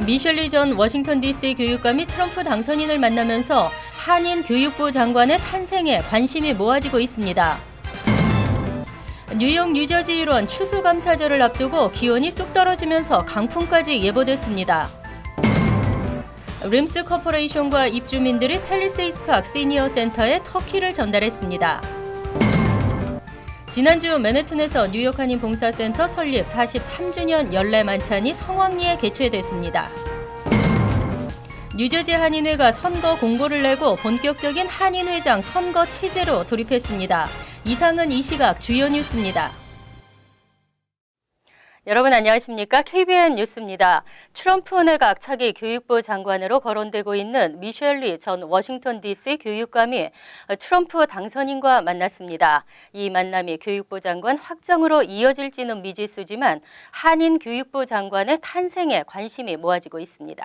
미셸리 전 워싱턴 DC 교육감이 트럼프 당선인을 만나면서 한인 교육부 장관의 탄생에 관심이 모아지고 있습니다. 뉴욕, 뉴저지 일원 추수감사절을 앞두고 기온이 뚝 떨어지면서 강풍까지 예보됐습니다. 림스 코퍼레이션과 입주민들이 팰리세이드 파크 시니어 센터에 터키를 전달했습니다. 지난주 맨해튼에서 뉴욕 한인 봉사센터 설립 43주년 연례 만찬이 성황리에 개최됐습니다. 뉴저지 한인회가 선거 공고를 내고 본격적인 한인회장 선거 체제로 돌입했습니다. 이상은 이 시각 주요 뉴스입니다. 여러분 안녕하십니까? KBN 뉴스입니다. 트럼프 내각 차기 교육부 장관으로 거론되고 있는 미셸리 전 워싱턴 DC 교육감이 트럼프 당선인과 만났습니다. 이 만남이 교육부 장관 확정으로 이어질지는 미지수지만 한인 교육부 장관의 탄생에 관심이 모아지고 있습니다.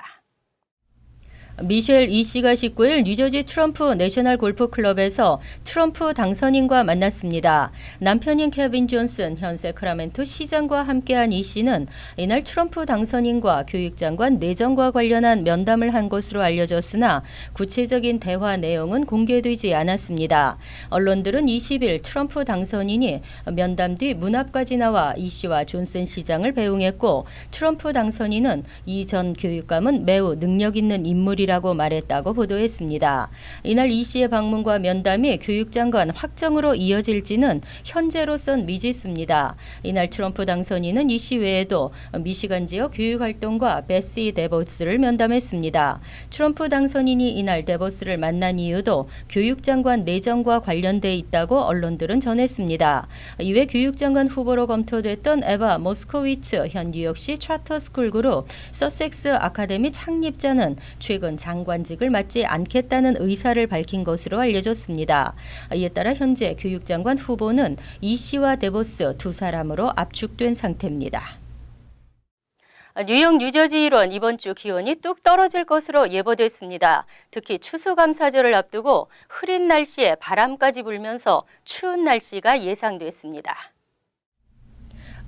미셸 이 씨가 19일 뉴저지 트럼프 내셔널 골프 클럽에서 트럼프 당선인과 만났습니다. 남편인 케빈 존슨 현 세크라멘토 시장과 함께한 이 씨는 이날 트럼프 당선인과 교육장관 내정과 관련한 면담을 한 것으로 알려졌으나 구체적인 대화 내용은 공개되지 않았습니다. 언론들은 20일 트럼프 당선인이 면담 뒤 문 앞까지 나와 이 씨와 존슨 시장을 배웅했고 트럼프 당선인은 이 전 교육감은 매우 능력 있는 인물이라고 말했다고 보도했습니다. 이날 이 씨의 방문과 면담이 교육장관 확정으로 이어질지는 현재로선 미지수입니다. 이날 트럼프 당선인은 이 씨 외에도 미시간 지역 교육활동과 베시 데보스를 면담했습니다. 트럼프 당선인이 이날 데보스를 만난 이유도 교육장관 내정과 관련돼 있다고 언론들은 전했습니다. 이외 교육장관 후보로 검토됐던 에바 모스코위츠 현 뉴욕시 차터스쿨 그룹 서섹스 아카데미 창립자는 최근 장관직을 맡지 않겠다는 의사를 밝힌 것으로 알려졌습니다. 이에 따라 현재 교육장관 후보는 이 씨와 데보스 두 사람으로 압축된 상태입니다. 뉴욕, 뉴저지 일원 이번 주 기온이 뚝 떨어질 것으로 예보됐습니다. 특히 추수감사절을 앞두고 흐린 날씨에 바람까지 불면서 추운 날씨가 예상됐습니다.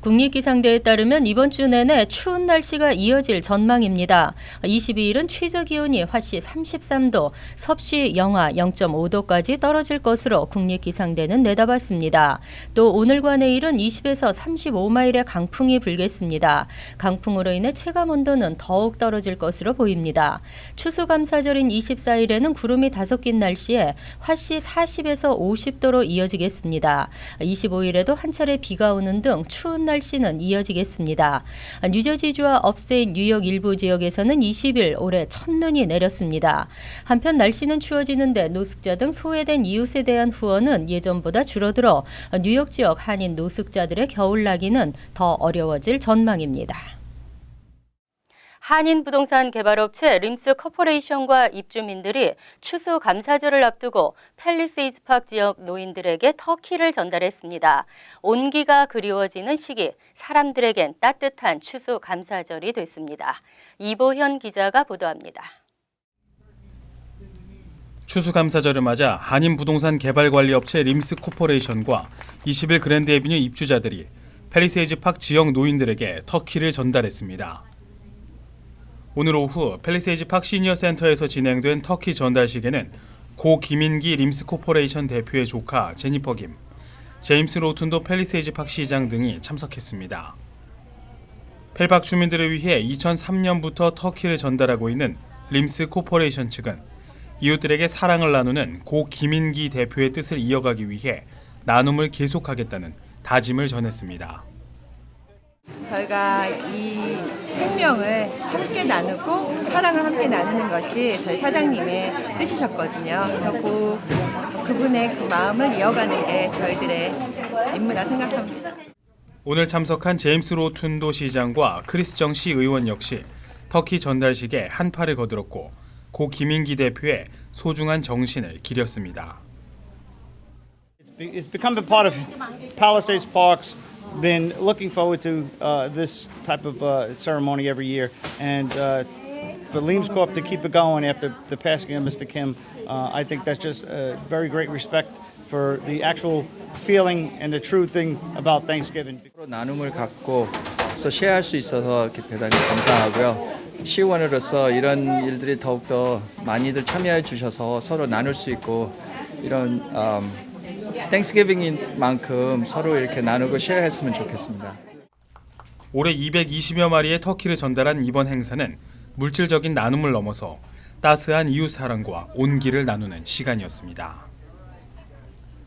국립기상대에 따르면 이번 주 내내 추운 날씨가 이어질 전망입니다. 22일은 최저기온이 화씨 33도, 섭씨 영하 0.5도까지 떨어질 것으로 국립기상대는 내다봤습니다. 또 오늘과 내일은 20에서 35마일의 강풍이 불겠습니다. 강풍으로 인해 체감온도는 더욱 떨어질 것으로 보입니다. 추수감사절인 24일에는 구름이 다소 낀 날씨에 화씨 40에서 50도로 이어지겠습니다. 25일에도 한 차례 비가 오는 등 추운 날씨는 이어지겠습니다. 뉴저지주와 업스테이트 뉴욕 일부 지역에서는 20일 올해 첫눈이 내렸습니다. 한편 날씨는 추워지는데 노숙자 등 소외된 이웃에 대한 후원은 예전보다 줄어들어 뉴욕 지역 한인 노숙자들의 겨울나기는 더 어려워질 전망입니다. 한인 부동산 개발업체 림스 코퍼레이션과 입주민들이 추수 감사절을 앞두고 팰리세이드 파크 지역 노인들에게 터키를 전달했습니다. 온기가 그리워지는 시기, 사람들에겐 따뜻한 추수 감사절이 됐습니다. 이보현 기자가 보도합니다. 추수감사절을 맞아 한인 부동산 개발관리업체 림스 코퍼레이션과 20일 그랜드 애비뉴 입주자들이 팰리세이드 파크 지역 노인들에게 터키를 전달했습니다. 오늘 오후 팰리세이드 파크 시니어 센터에서 진행된 터키 전달식에는 고 김인기 림스 코퍼레이션 대표의 조카 제니퍼 김, 제임스 로튼도 팰리세이드 파크 시장 등이 참석했습니다. 팰박 주민들을 위해 2003년부터 터키를 전달하고 있는 림스 코퍼레이션 측은 이웃들에게 사랑을 나누는 고 김인기 대표의 뜻을 이어가기 위해 나눔을 계속하겠다는 다짐을 전했습니다. 저희가 이 생명을 함께 나누고 사랑을 함께 나누는 것이 저희 사장님의 뜻이셨거든요. 그래서 그분의 그 마음을 이어가는 게 저희들의 임무라 생각합니다. 오늘 참석한 제임스 로튼도 시장과 크리스 정 시 의원 역시 터키 전달식에 한파를 거들었고 고 김인기 대표의 소중한 정신을 기렸습니다. It's become a part of Palisades Parks. Been looking forward to this type of ceremony every year, and for Leams Corp to keep it going after the passing of Mr. Kim, I think that's just very great respect for the actual feeling and the true thing about Thanksgiving. 나눔을 갖고 쉐어할 수 있어서 대단히 감사하고요. 시의원으로서 이런 일들이 더욱더 많이들 참여해 주셔서 서로 나눌 수 있고 이런 땡스기빙인 만큼 서로 이렇게 나누고 쉐어했으면 좋겠습니다. 올해 220여 마리의 터키를 전달한 이번 행사는 물질적인 나눔을 넘어서 따스한 이웃 사랑과 온기를 나누는 시간이었습니다.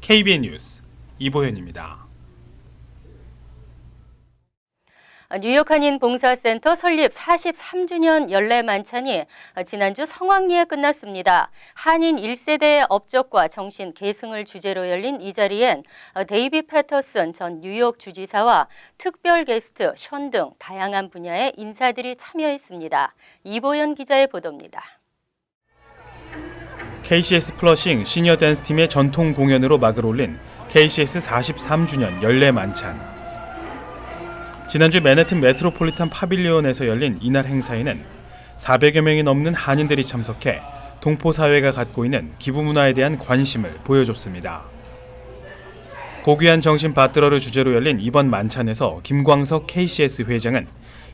KBN 뉴스 이보현입니다. 뉴욕 한인 봉사센터 설립 43주년 연례 만찬이 지난주 성황리에 끝났습니다. 한인 1세대의 업적과 정신 계승을 주제로 열린 이 자리엔 데이비 패터슨 전 뉴욕 주지사와 특별 게스트 션 등 다양한 분야의 인사들이 참여했습니다. 이보연 기자의 보도입니다. KCS 플러싱 시니어 댄스팀의 전통 공연으로 막을 올린 KCS 43주년 연례 만찬. 지난주 맨해튼 메트로폴리탄 파빌리온에서 열린 이날 행사에는 400여 명이 넘는 한인들이 참석해 동포 사회가 갖고 있는 기부 문화에 대한 관심을 보여줬습니다. 고귀한 정신 받들어를 주제로 열린 이번 만찬에서 김광석 KCS 회장은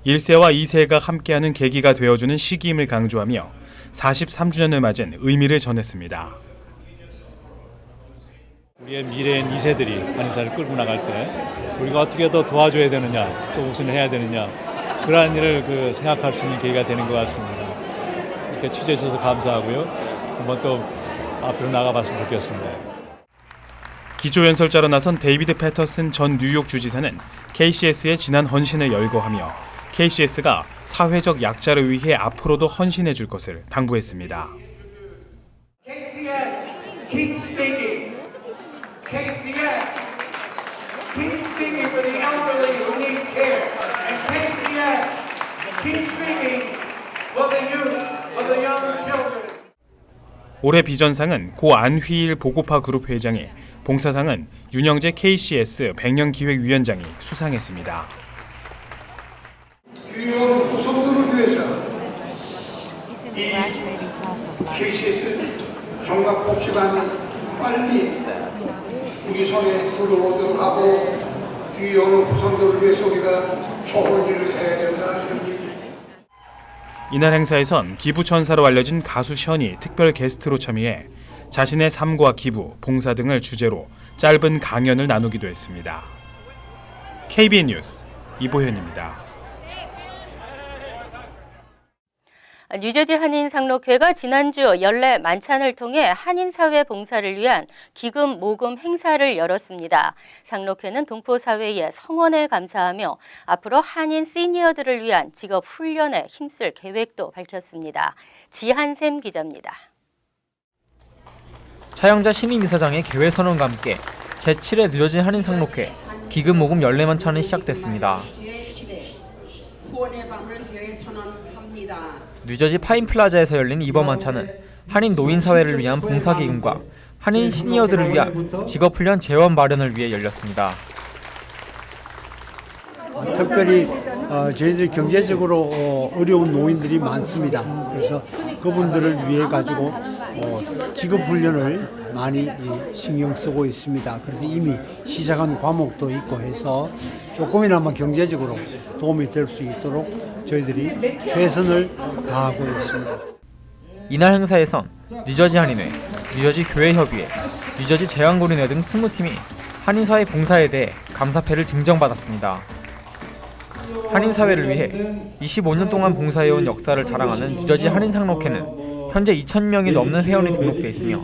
1세와 2세가 함께하는 계기가 되어주는 시기임을 강조하며 43주년을 맞은 의미를 전했습니다. 우리의 미래인 2세들이 한인사를 끌고 나갈 때 우리가 어떻게 더 도와줘야 되느냐, 또 무슨 해야 되느냐, 그러한 일을 생각할 수 있는 계기가 되는 것 같습니다. 이렇게 취재해 주셔서 감사하고요. 한번 또 앞으로 나가봤으면 좋겠습니다. 기조연설자로 나선 데이비드 패터슨 전 뉴욕 주지사는 KCS의 지난 헌신을 열거하며 KCS가 사회적 약자를 위해 앞으로도 헌신해 줄 것을 당부했습니다. KCS, keep speaking. KCS, keep speaking for the elderly who need care. And KCS, keep speaking for the youth, for the young children. 올해 비전상은 고 안휘일 보고파 그룹 회장이, 봉사상은 윤영재 KCS 100년 기획위원장이 수상했습니다. 귀여운 후손들을 위해서 이 KCS 종합복지관이 빨리 우리 손에 들어오도록 하고 귀여운 후손들을 위해서 우리가 좋은 일을 해야 된다 이런 얘기. 이날 행사에선 기부천사로 알려진 가수 션이 특별 게스트로 참여해 자신의 삶과 기부, 봉사 등을 주제로 짧은 강연을 나누기도 했습니다. KBN 뉴스 이보현입니다. 뉴저지 한인 상록회가 지난주 연례 만찬을 통해 한인사회 봉사를 위한 기금 모금 행사를 열었습니다. 상록회는 동포사회에 성원에 감사하며 앞으로 한인 시니어들을 위한 직업 훈련에 힘쓸 계획도 밝혔습니다. 지한샘 기자입니다. 차영자 신임 이사장의 개회 선언과 함께 제7회 뉴저지 한인 상록회 기금 모금 연례 만찬이 시작됐습니다. 뉴저지 파인플라자에서 열린 이번 만찬은 한인 노인 사회를 위한 봉사기금과 한인 시니어들을 위한 직업훈련 재원 마련을 위해 열렸습니다. 특별히 저희들이 경제적으로 어려운 노인들이 많습니다. 그래서 그분들을 위해 가지고 직업훈련을 많이 신경 쓰고 있습니다. 그래서 이미 시작한 과목도 있고 해서 조금이나마 경제적으로 도움이 될 수 있도록 저희들이 최선을 다하고 있습니다. 이날 행사에선 뉴저지 한인회, 뉴저지 교회협의회, 뉴저지 제왕고린회 등 20팀이 한인사회 봉사에 대해 감사패를 증정받았습니다. 한인사회를 위해 25년 동안 봉사해온 역사를 자랑하는 뉴저지 한인상록회는 현재 2,000명이 넘는 회원이 등록돼 있으며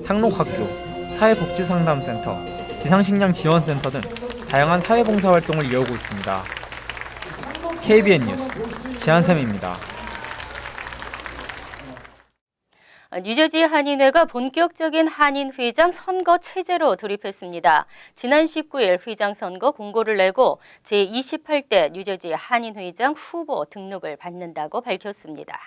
상록학교, 사회복지상담센터, 기상식량 지원센터 등 다양한 사회봉사 활동을 이어오고 있습니다. KBN 뉴스 지한샘입니다. 뉴저지 한인회가 본격적인 한인회장 선거 체제로 돌입했습니다. 지난 19일 회장 선거 공고를 내고 제28대 뉴저지 한인회장 후보 등록을 받는다고 밝혔습니다.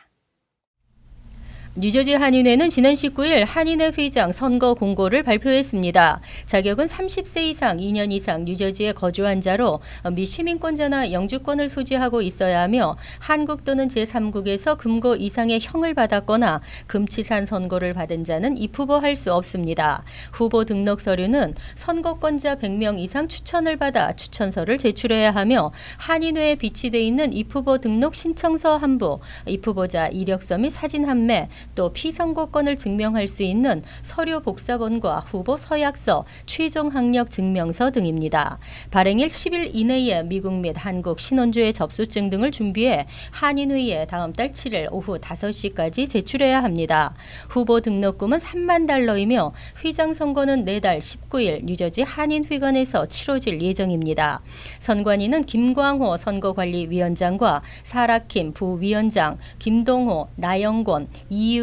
뉴저지 한인회는 지난 19일 한인회 회장 선거 공고를 발표했습니다. 자격은 30세 이상 2년 이상 뉴저지에 거주한 자로 미 시민권자나 영주권을 소지하고 있어야 하며 한국 또는 제3국에서 금고 이상의 형을 받았거나 금치산 선고를 받은 자는 입후보할 수 없습니다. 후보 등록 서류는 선거권자 100명 이상 추천을 받아 추천서를 제출해야 하며 한인회에 비치돼 있는 입후보 등록 신청서 한 부, 입후보자 이력서 및 사진 한 매, 또 피선거권을 증명할 수 있는 서류 복사본과 후보 서약서, 최종 학력 증명서 등입니다. 발행일 10일 이내에 미국 및 한국 신원조회 접수증 등을 준비해 한인회에 다음 달 7일 오후 5시까지 제출해야 합니다. 후보 등록금은 $30,000이며 회장 선거는 내달 19일 뉴저지 한인회관에서 치러질 예정입니다. 선관위는 김광호 선거관리위원장과 사라킴 부위원장, 김동호, 나영권, 이윤희,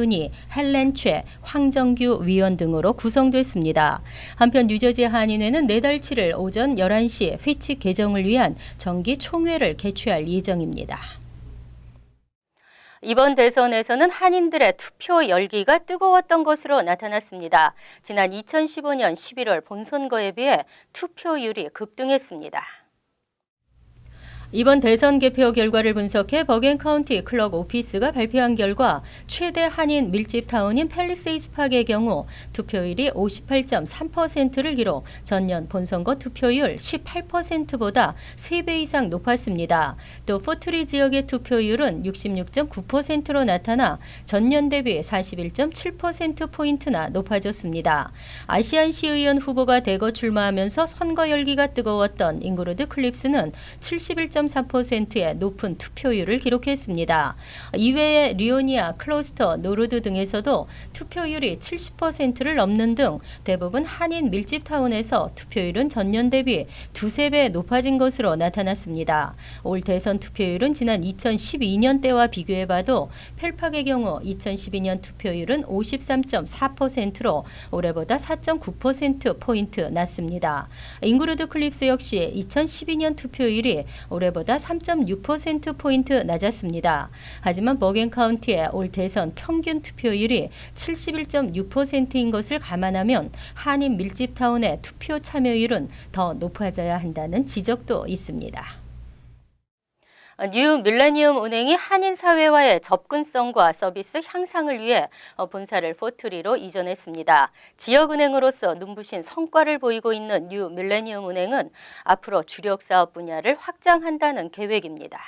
헬렌 최, 황정규 위원 등으로 구성됐습니다. 한편 뉴저지 한인회는 내달 7일 오전 11시 회칙 개정을 위한 정기 총회를 개최할 예정입니다. 이번 대선에서는 한인들의 투표 열기가 뜨거웠던 것으로 나타났습니다. 지난 2015년 11월 본선거에 비해 투표율이 급등했습니다. 이번 대선 개표 결과를 분석해 버겐 카운티 클럭 오피스가 발표한 결과 최대 한인 밀집 타운인 팰리세이드 파크의 경우 투표율이 58.3%를 기록, 전년 본선거 투표율 18%보다 3배 이상 높았습니다. 또 포트리 지역의 투표율은 66.9%로 나타나 전년 대비 41.7%포인트나 높아졌습니다. 아시안 시의원 후보가 대거 출마하면서 선거 열기가 뜨거웠던 잉그루드 클립스는 71.4%의 높은 투표율을 기록했습니다. 이외에 리오니아, 클로스터, 노르드 등에서도 투표율이 70%를 넘는 등 대부분 한인 밀집타운에서 투표율은 전년 대비 2~3배 높아진 것으로 나타났습니다. 올 대선 투표율은 지난 2012년 때와 비교해봐도 펠팍의 경우 2012년 투표율은 53.4%로 올해보다 4.9%포인트 낮습니다. 잉그루드 클립스 역시 2012년 투표율이 올해보다 3.6%포인트 낮았습니다. 하지만 버겐 카운티의 올 대선 평균 투표율이 71.6%인 것을 감안하면 한인 밀집타운의 투표 참여율은 더 높아져야 한다는 지적도 있습니다. 뉴 밀레니엄 은행이 한인 사회와의 접근성과 서비스 향상을 위해 본사를 포트리로 이전했습니다. 지역은행으로서 눈부신 성과를 보이고 있는 뉴 밀레니엄 은행은 앞으로 주력 사업 분야를 확장한다는 계획입니다.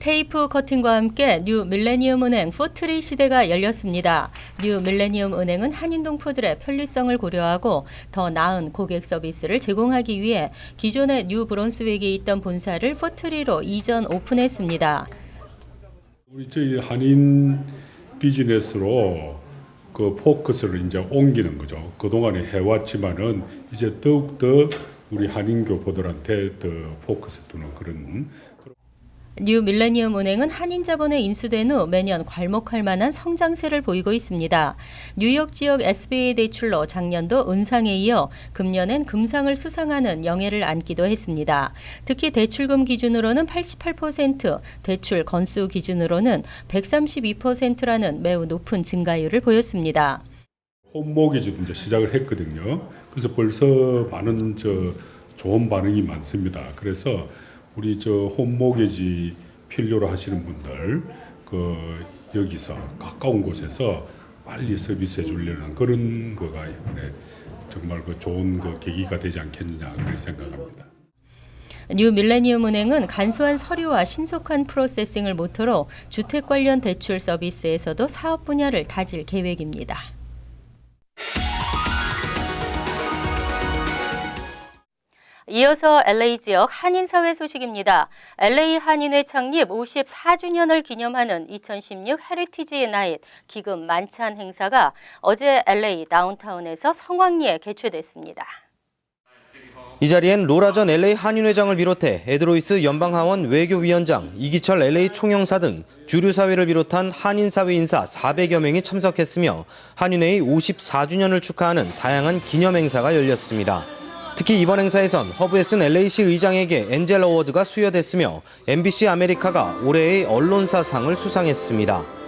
테이프 커팅과 함께 뉴 밀레니엄 은행 포트리 시대가 열렸습니다. 뉴 밀레니엄 은행은 한인 동포들의 편리성을 고려하고 더 나은 고객 서비스를 제공하기 위해 기존의 뉴 브론스윅에 있던 본사를 포트리로 이전 오픈했습니다. 우리 저희 한인 비즈니스로 그 포커스를 이제 옮기는 거죠. 그동안에 해왔지만은 이제 더욱더 우리 한인 교포들한테 더 포커스 두는 그런. 뉴 밀레니엄 은행은 한인 자본에 인수된 후 매년 괄목할 만한 성장세를 보이고 있습니다. 뉴욕 지역 SBA 대출로 작년도 은상에 이어 금년엔 금상을 수상하는 영예를 안기도 했습니다. 특히 대출금 기준으로는 88%, 대출 건수 기준으로는 132%라는 매우 높은 증가율을 보였습니다. 홈모기지도 이제 시작을 했거든요. 그래서 벌써 많은 좋은 반응이 많습니다. 그래서 우리 홈모기지 필요로 하시는 분들 여기서 가까운 곳에서 빨리 서비스해 주려는 그런 거가 이번에 정말 좋은 계기가 되지 않겠느냐 그렇게 생각합니다. 뉴 밀레니엄 은행은 간소한 서류와 신속한 프로세싱을 모토로 주택 관련 대출 서비스에서도 사업 분야를 다질 계획입니다. 이어서 LA 지역 한인사회 소식입니다. LA 한인회 창립 54주년을 기념하는 2016 헤리티지 나잇 기금 만찬 행사가 어제 LA 다운타운에서 성황리에 개최됐습니다. 이 자리엔 로라 전 LA 한인회장을 비롯해 에드로이스 연방하원 외교위원장, 이기철 LA 총영사 등 주류사회를 비롯한 한인사회 인사 400여 명이 참석했으며 한인회의 54주년을 축하하는 다양한 기념행사가 열렸습니다. 특히 이번 행사에선 허브에슨 LA시 의장에게 엔젤 어워드가 수여됐으며 MBC 아메리카가 올해의 언론사상을 수상했습니다.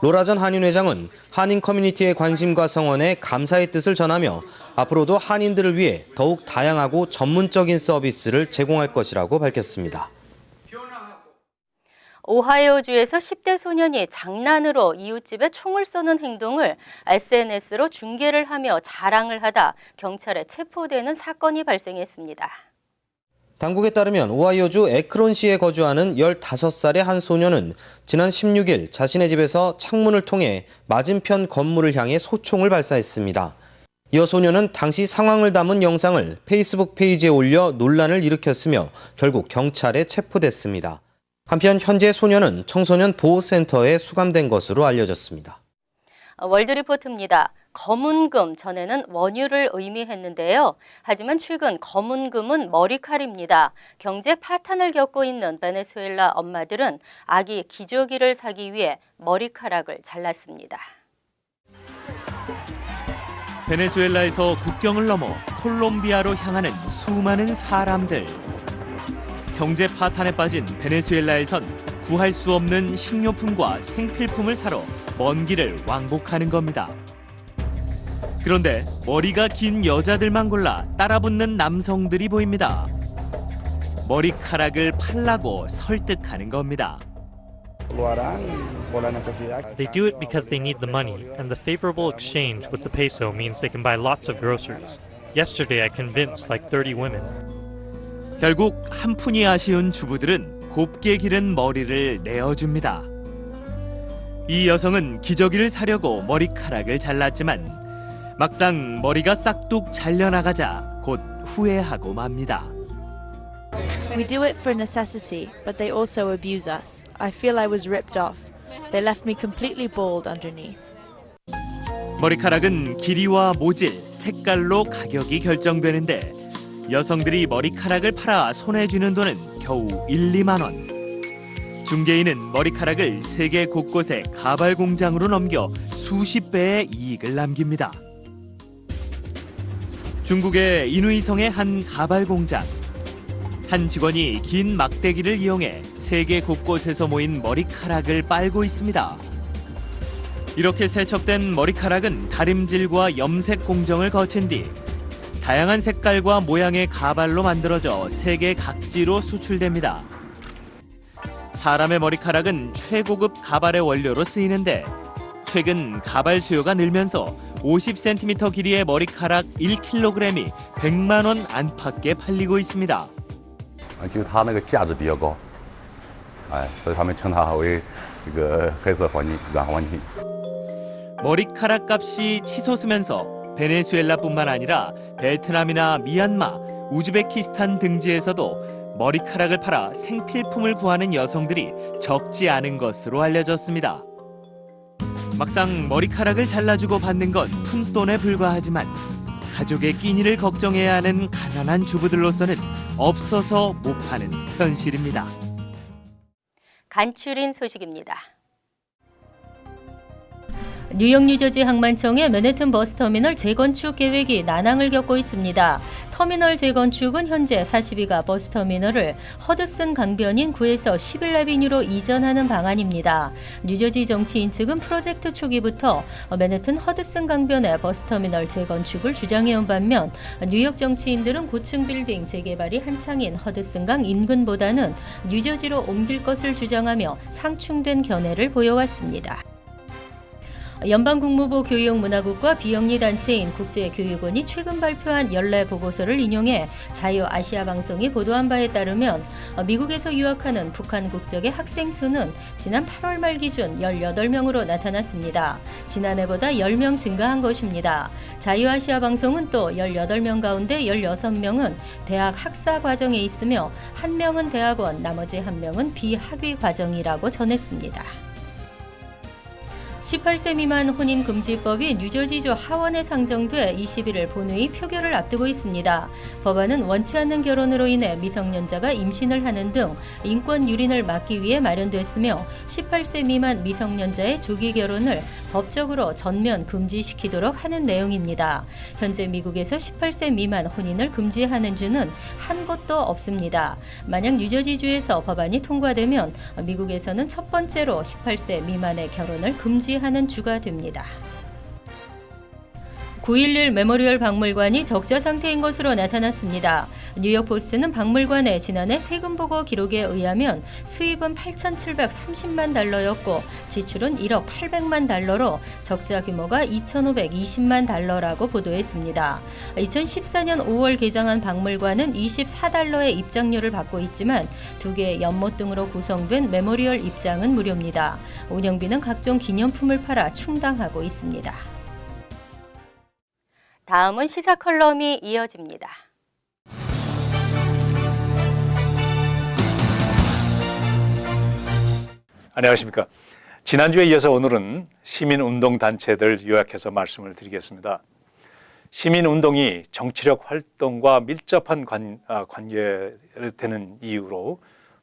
로라전 한인 회장은 한인 커뮤니티의 관심과 성원에 감사의 뜻을 전하며 앞으로도 한인들을 위해 더욱 다양하고 전문적인 서비스를 제공할 것이라고 밝혔습니다. 오하이오주에서 10대 소년이 장난으로 이웃집에 총을 쏘는 행동을 SNS로 중계를 하며 자랑을 하다 경찰에 체포되는 사건이 발생했습니다. 당국에 따르면 오하이오주 에크론시에 거주하는 15살의 한 소년은 지난 16일 자신의 집에서 창문을 통해 맞은편 건물을 향해 소총을 발사했습니다. 이어 소년은 당시 상황을 담은 영상을 페이스북 페이지에 올려 논란을 일으켰으며 결국 경찰에 체포됐습니다. 한편 현재 소년은 청소년 보호센터에 수감된 것으로 알려졌습니다. 월드리포트입니다. 검은금 전에는 원유를 의미했는데요. 하지만 최근 검은금은 머리칼입니다. 경제 파탄을 겪고 있는 베네수엘라 엄마들은 아기 기저귀를 사기 위해 머리카락을 잘랐습니다. 베네수엘라에서 국경을 넘어 콜롬비아로 향하는 수많은 사람들. 경제 파탄에 빠진 베네수엘라에선 구할 수 없는 식료품과 생필품을 사러 먼 길을 왕복하는 겁니다. 그런데 머리가 긴 여자들만 골라 따라붙는 남성들이 보입니다. 머리카락을 팔라고 설득하는 겁니다. They do it because they need the money, and the favorable exchange with the peso means they can buy lots of groceries. Yesterday I convinced like 30 women. 결국 한 푼이 아쉬운 주부들은 곱게 기른 머리를 내어줍니다. 이 여성은 기저귀를 사려고 머리카락을 잘랐지만 막상 머리가 싹둑 잘려나가자 곧 후회하고 맙니다. We do it for necessity, but they also abuse us. I feel I was ripped off. They left me completely bald underneath. 머리카락은 길이와 모질, 색깔로 가격이 결정되는데 여성들이 머리카락을 팔아 손에 쥐는 돈은 겨우 1, 2만 원. 중개인은 머리카락을 세계 곳곳에 가발 공장으로 넘겨 수십 배의 이익을 남깁니다. 중국의 이누이성의 한 가발 공장. 한 직원이 긴 막대기를 이용해 세계 곳곳에서 모인 머리카락을 빨고 있습니다. 이렇게 세척된 머리카락은 다림질과 염색 공정을 거친 뒤 다양한 색깔과 모양의 가발로 만들어져 세계 각지로 수출됩니다. 사람의 머리카락은 최고급 가발의 원료로 쓰이는데 최근 가발 수요가 늘면서 50cm 길이의 머리카락 1kg이 100만 원 안팎에 팔리고 있습니다. 其实它那个价值比较高，所以他们称它为这个黑色黄金、软黄金。 머리카락 값이 치솟으면서 베네수엘라뿐만 아니라 베트남이나 미얀마, 우즈베키스탄 등지에서도 머리카락을 팔아 생필품을 구하는 여성들이 적지 않은 것으로 알려졌습니다. 막상 머리카락을 잘라주고 받는 건 푼돈에 불과하지만 가족의 끼니를 걱정해야 하는 가난한 주부들로서는 없어서 못 파는 현실입니다. 간추린 소식입니다. 뉴욕 뉴저지 항만청의 맨해튼 버스터미널 재건축 계획이 난항을 겪고 있습니다. 터미널 재건축은 현재 42가 버스터미널을 허드슨 강변인 9에서 11아비뉴로 이전하는 방안입니다. 뉴저지 정치인 측은 프로젝트 초기부터 맨해튼 허드슨 강변의 버스터미널 재건축을 주장해온 반면 뉴욕 정치인들은 고층 빌딩 재개발이 한창인 허드슨강 인근보다는 뉴저지로 옮길 것을 주장하며 상충된 견해를 보여왔습니다. 연방국무부 교육문화국과 비영리 단체인 국제교육원이 최근 발표한 연례 보고서를 인용해 자유아시아방송이 보도한 바에 따르면 미국에서 유학하는 북한 국적의 학생 수는 지난 8월 말 기준 18명으로 나타났습니다. 지난해보다 10명 증가한 것입니다. 자유아시아방송은 또 18명 가운데 16명은 대학 학사 과정에 있으며 1명은 대학원, 나머지 1명은 비학위 과정이라고 전했습니다. 18세 미만 혼인 금지법이 뉴저지주 하원에 상정돼 21일 본회의 표결을 앞두고 있습니다. 법안은 원치 않는 결혼으로 인해 미성년자가 임신을 하는 등 인권 유린을 막기 위해 마련됐으며 18세 미만 미성년자의 조기 결혼을 법적으로 전면 금지시키도록 하는 내용입니다. 현재 미국에서 18세 미만 혼인을 금지하는 주는 한 곳도 없습니다. 만약 뉴저지주에서 법안이 통과되면 미국에서는 첫 번째로 18세 미만의 결혼을 금지하는 주가 됩니다. 9.11 메모리얼 박물관이 적자 상태인 것으로 나타났습니다. 뉴욕포스트는 박물관의 지난해 세금 보고 기록에 의하면 수입은 8,730만 달러였고 지출은 1억 800만 달러로 적자 규모가 2,520만 달러라고 보도했습니다. 2014년 5월 개장한 박물관은 24달러의 입장료를 받고 있지만 2개의 연못 등으로 구성된 메모리얼 입장은 무료입니다. 운영비는 각종 기념품을 팔아 충당하고 있습니다. 다음은 시사 컬럼이 이어집니다. 안녕하십니까. 지난주에 이어서 오늘은 시민운동단체들 요약해서 말씀을 드리겠습니다. 시민운동이 정치력 활동과 밀접한 관계되는 이유로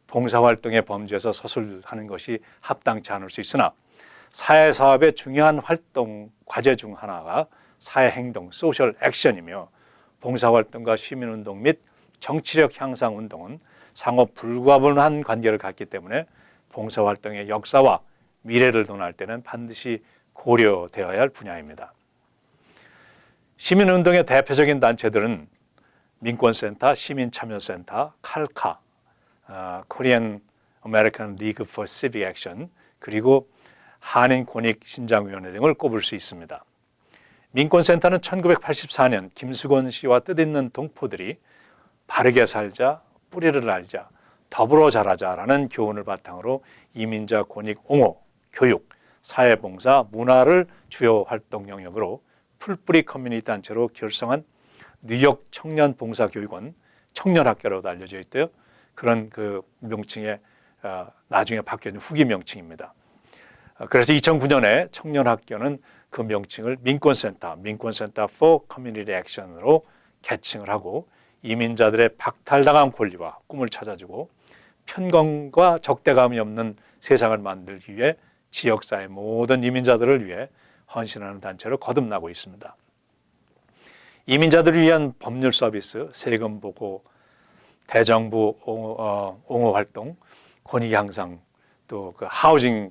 봉사활동의 범주에서 서술하는 것이 합당치 않을 수 있으나 사회사업의 중요한 활동 과제 중 하나가 사회행동, 소셜 액션이며 봉사활동과 시민운동 및 정치력 향상 운동은 상호 불가분한 관계를 갖기 때문에 봉사활동의 역사와 미래를 논할 때는 반드시 고려되어야 할 분야입니다. 시민운동의 대표적인 단체들은 민권센터, 시민참여센터, 칼카, Korean American League for Civic Action, 그리고 한인권익신장위원회 등을 꼽을 수 있습니다. 민권센터는 1984년 김수건 씨와 뜻있는 동포들이 바르게 살자, 뿌리를 알자, 더불어 자라자라는 교훈을 바탕으로 이민자 권익 옹호, 교육, 사회봉사, 문화를 주요 활동 영역으로 풀뿌리 커뮤니티 단체로 결성한 뉴욕 청년봉사교육원 청년학교로도 알려져 있대요. 그런 그 명칭에 나중에 바뀌어진 후기 명칭입니다. 그래서 2009년에 청년학교는 그 명칭을 민권센터 for Community Action으로 개칭을 하고 이민자들의 박탈당한 권리와 꿈을 찾아주고 편견과 적대감이 없는 세상을 만들기 위해 지역사회 모든 이민자들을 위해 헌신하는 단체로 거듭나고 있습니다. 이민자들을 위한 법률 서비스, 세금 보고, 대정부 옹호 활동, 권익 향상, 또 그 하우징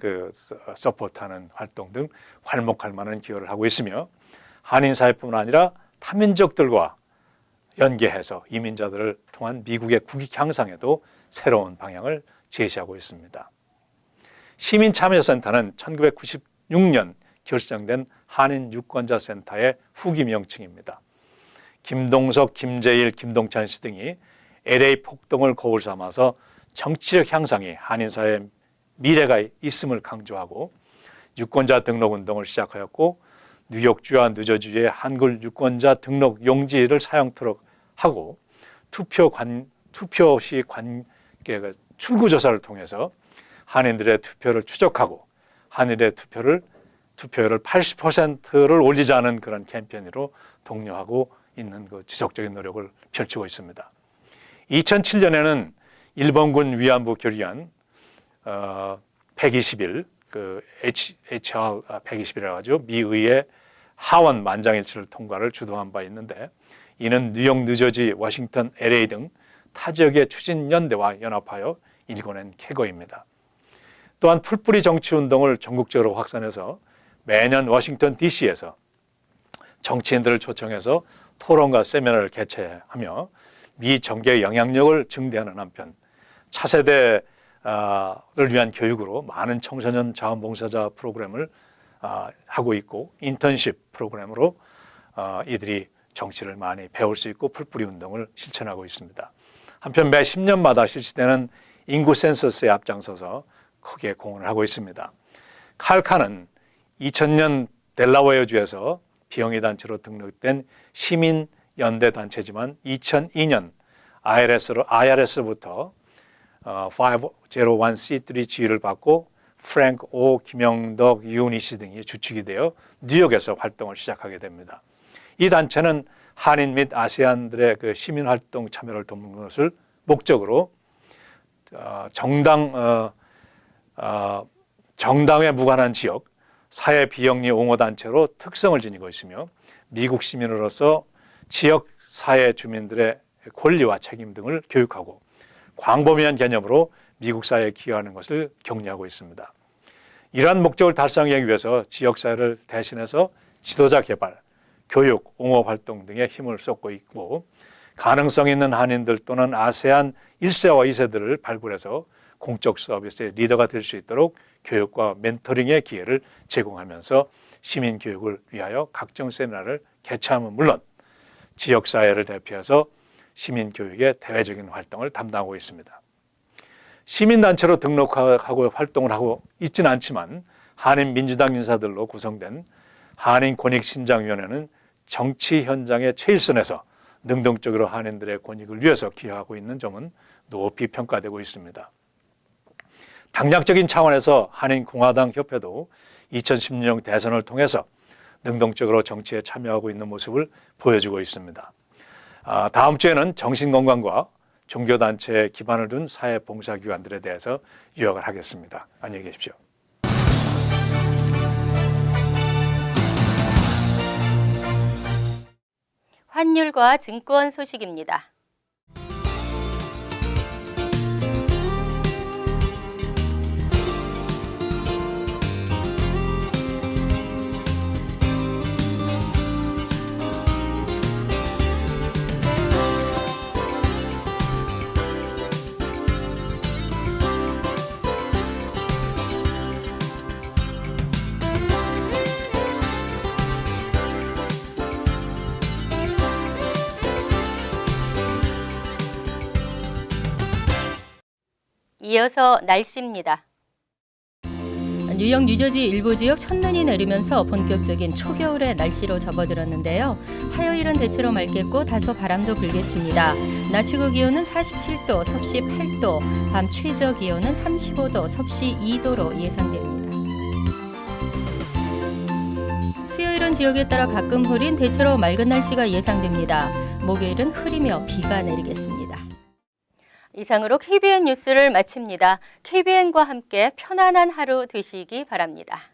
서포트하는 활동 등 활목할 만한 기여를 하고 있으며 한인 사회뿐만 아니라 타민족들과 연계해서 이민자들을 통한 미국의 국익 향상에도 새로운 방향을 제시하고 있습니다. 시민참여센터는 1996년 결성된 한인 유권자센터의 후기 명칭입니다. 김동석, 김재일, 김동찬 씨 등이 LA 폭동을 거울 삼아서 정치력 향상이 한인사회의 미래가 있음을 강조하고 유권자 등록 운동을 시작하였고 뉴욕주와 뉴저지주의 한글 유권자 등록 용지를 사용토록 하고 투표 시 출구 조사를 통해서 한인들의 투표를 추적하고 한인의 투표율을 80%를 올리자는 그런 캠페인으로 독려하고 있는 그 지속적인 노력을 펼치고 있습니다. 2007년에는 일본군 위안부 결의안 121, 그 HR 120이라고 하죠. 미의회 하원 만장일치를 통과를 주도한 바 있는데 이는 뉴욕, 뉴저지, 워싱턴, LA 등 타 지역의 추진연대와 연합하여 일궈낸 쾌거입니다. 또한 풀뿌리 정치운동을 전국적으로 확산해서 매년 워싱턴 DC에서 정치인들을 초청해서 토론과 세미나를 개최하며 미 정계의 영향력을 증대하는 한편 차세대를 위한 교육으로 많은 청소년 자원봉사자 프로그램을 하고 있고 인턴십 프로그램으로 이들이 정치를 많이 배울 수 있고 풀뿌리 운동을 실천하고 있습니다. 한편 매 10년마다 실시되는 인구 센서스에 앞장서서 크게 공헌을 하고 있습니다. 칼카는 2000년 델라웨어주에서 비영리 단체로 등록된 시민연대 단체지만 2002년 IRS부터 501c3 지위를 받고 프랭크 오, 김영덕, 유은희 씨 등이 주축이 되어 뉴욕에서 활동을 시작하게 됩니다. 이 단체는 한인 및 아세안들의 그 시민활동 참여를 돕는 것을 목적으로 정당에 무관한 지역, 사회 비영리 옹호 단체로 특성을 지니고 있으며 미국 시민으로서 지역 사회 주민들의 권리와 책임 등을 교육하고 광범위한 개념으로 미국 사회에 기여하는 것을 격려하고 있습니다. 이러한 목적을 달성하기 위해서 지역사회를 대신해서 지도자 개발, 교육, 옹호 활동 등에 힘을 쏟고 있고 가능성 있는 한인들 또는 아세안 1세와 2세들을 발굴해서 공적 서비스의 리더가 될 수 있도록 교육과 멘토링의 기회를 제공하면서 시민교육을 위하여 각종 세미나를 개최함은 물론 지역사회를 대표해서 시민교육의 대외적인 활동을 담당하고 있습니다. 시민단체로 등록하고 활동을 하고 있지는 않지만 한인민주당 인사들로 구성된 한인권익신장위원회는 정치 현장의 최일선에서 능동적으로 한인들의 권익을 위해서 기여하고 있는 점은 높이 평가되고 있습니다. 당략적인 차원에서 한인공화당협회도 2016년 대선을 통해서 능동적으로 정치에 참여하고 있는 모습을 보여주고 있습니다. 다음 주에는 정신건강과 종교단체에 기반을 둔 사회봉사기관들에 대해서 요약을 하겠습니다. 안녕히 계십시오. 환율과 증권 소식입니다. 이어서 날씨입니다. 뉴욕, 뉴저지 일부 지역 첫눈이 내리면서 본격적인 초겨울의 날씨로 접어들었는데요. 화요일은 대체로 맑겠고 다소 바람도 불겠습니다. 낮 최고 기온은 47도, 섭씨 8도, 밤 최저 기온은 35도, 섭씨 2도로 예상됩니다. 수요일은 지역에 따라 가끔 흐린 대체로 맑은 날씨가 예상됩니다. 목요일은 흐리며 비가 내리겠습니다. 이상으로 KBN 뉴스를 마칩니다. KBN과 함께 편안한 하루 되시기 바랍니다.